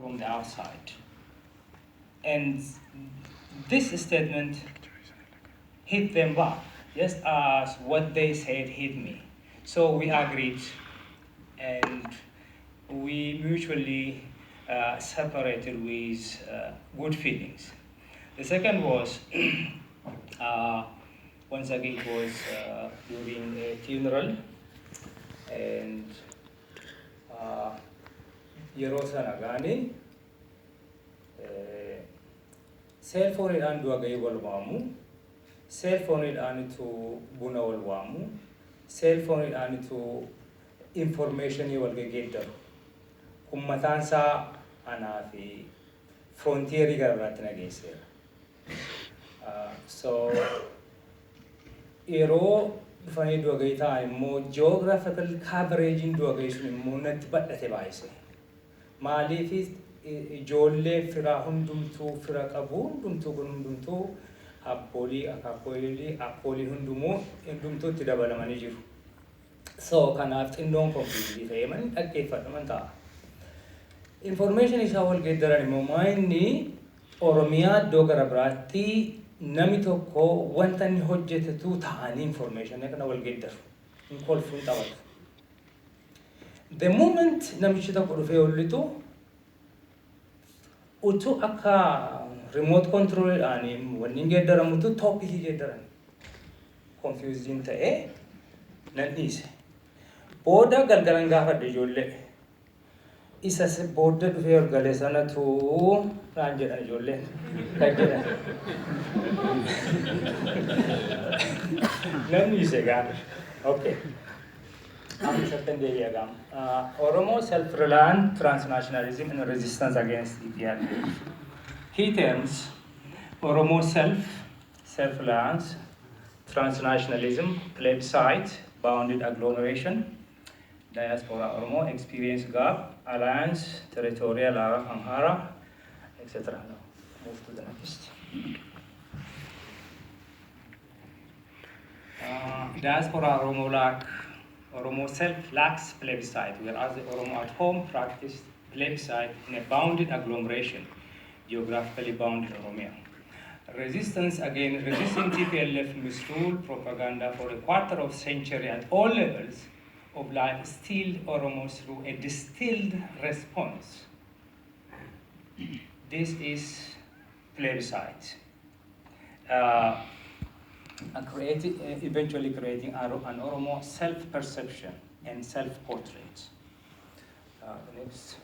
from the outside. And this statement hit them back, just as what they said hit me. So we agreed, and we mutually separated with good feelings. The second was, once again, it was during a funeral, and yeroo sana gaanii seelfooniidhaan du'a gahii wal waamu, seelfooniidhaanitu buna wal waamu, seelfooniidhaanitu informationii wal geggeeddaru. Kun mataan isaa anaa fi frontierii gararraatti nageesseera. So yeroo dhufanii du'a gahii ta'an immoo geographical coveragein du'a gahii sun immoo natti badhate baay'ise. Maaliifis ijoollee firaa hundumtuu fira qabu hundumtuu kun hundumtuu abboolii akkoolii hundumtuu itti dabalamanii jiru. So kanaaf xinnoon konfiizii ta'ee man dhaggeeffadhaman ta'a. Information isaa wal geeddaran immoo maayinni Oromiyaa iddoo gara biraatti namni tokko wanta inni hojjetetu ta'anii information kana wal geeddaru. Hin kolfuun taphatu. The moment namichi tokko dhufee ollitu utuu akka remote control'aanii wanni geeddaramutu toopikii geeddaran. Confusing ta'ee nan dhiise. Booda galgalan gaafadhe ijoollee. Isa booda dhufee orgalee sanatu naan jedhan ijoolleen. Kan jedhan. Nan dhiise gaafa. Okay. I'm certain they are Oromo self-reliant transnationalism and resistance against EPRDF. Key terms: Oromo self-reliance, transnationalism, plebiscite, bounded agglomeration, diaspora Oromo, experience gap, alliance, territorial Amhara, etc. Now, move to the next. Diaspora Oromo self lacks plebiscite, whereas the Oromo at home practiced plebiscite in a bounded agglomeration, geographically bounded Oromia. Resisting TPLF misrule propaganda for a quarter of a century at all levels of life stilled Oromos through a distilled response. This is plebiscite. Eventually creating an Oromo self-perception and self-portrait. Next.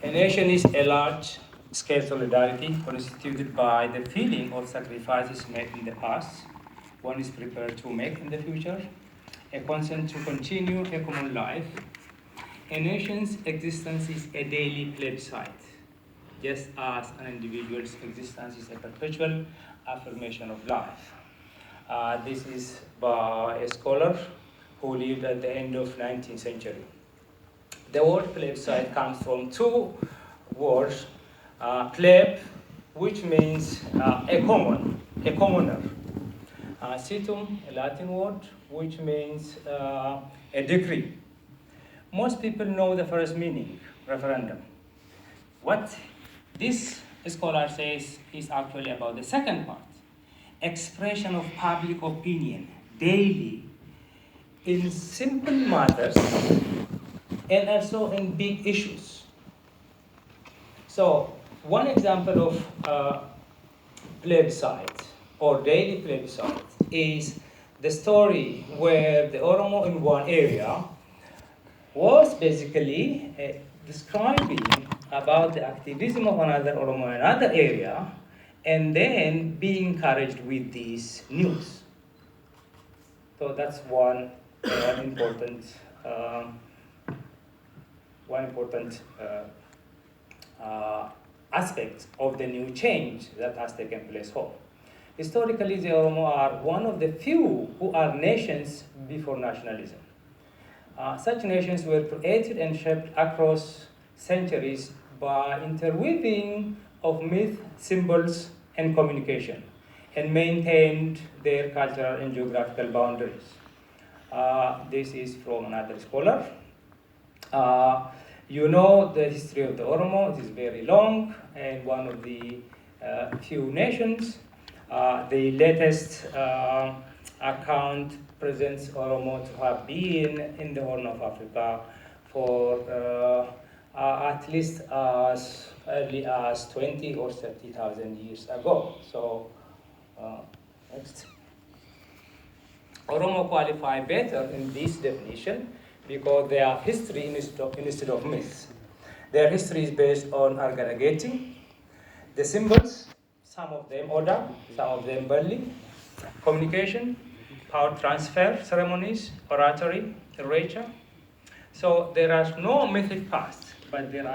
A nation is a large-scale solidarity constituted by the feeling of sacrifices made in the past, one is prepared to make in the future, a consent to continue a common life. A nation's existence is a daily plebiscite, just as an individual's existence is a perpetual affirmation of life. This is by a scholar who lived at the end of 19th century. The word plebiscite comes from two words, pleb, which means a commoner. Situm, a Latin word, which means a decree. Most people know the first meaning, referendum. What this scholar says is actually about the second part, expression of public opinion daily in simple matters and also in big issues. So one example of plebiscite or daily plebiscite is the story where the Oromo in one area was basically describing about the activism of another Oromo in another area, and then being encouraged with this news. So that's one important aspect of the new change that has taken place home. Historically, the Oromo are one of the few who are nations before nationalism. Such nations were created and shaped across centuries by interweaving of myth, symbols, and communication, and maintained their cultural and geographical boundaries. This is from another scholar. You know the history of the Oromo. It is very long and one of the few nations. The latest account presents Oromo to have been in the Horn of Africa for at least as early as 20 or 30,000 years ago. So, next. Oromo qualify better in this definition because they have history instead of myths. Their history is based on arganageting, the symbols, some of them Oda, some of them Bali, communication, power transfer ceremonies, oratory, literature. So there are no mythic past, but there are